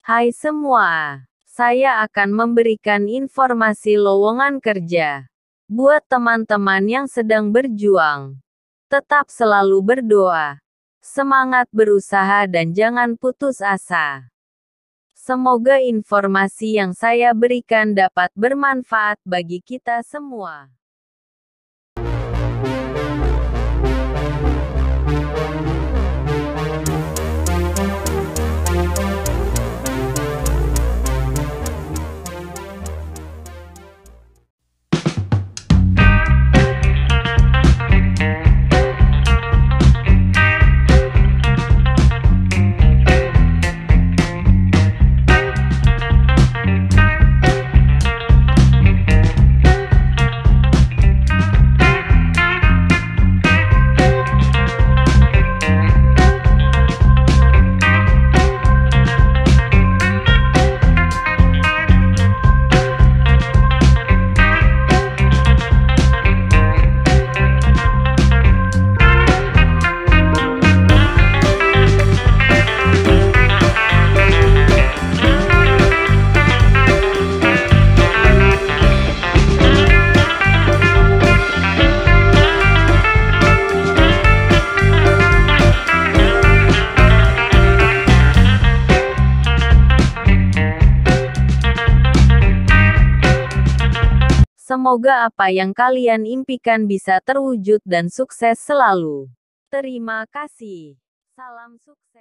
Hai semua, saya akan memberikan informasi lowongan kerja. Buat teman-teman yang sedang berjuang, tetap selalu berdoa, semangat berusaha dan jangan putus asa. Semoga informasi yang saya berikan dapat bermanfaat bagi kita semua. Semoga apa yang kalian impikan bisa terwujud dan sukses selalu. Terima kasih. Salam sukses.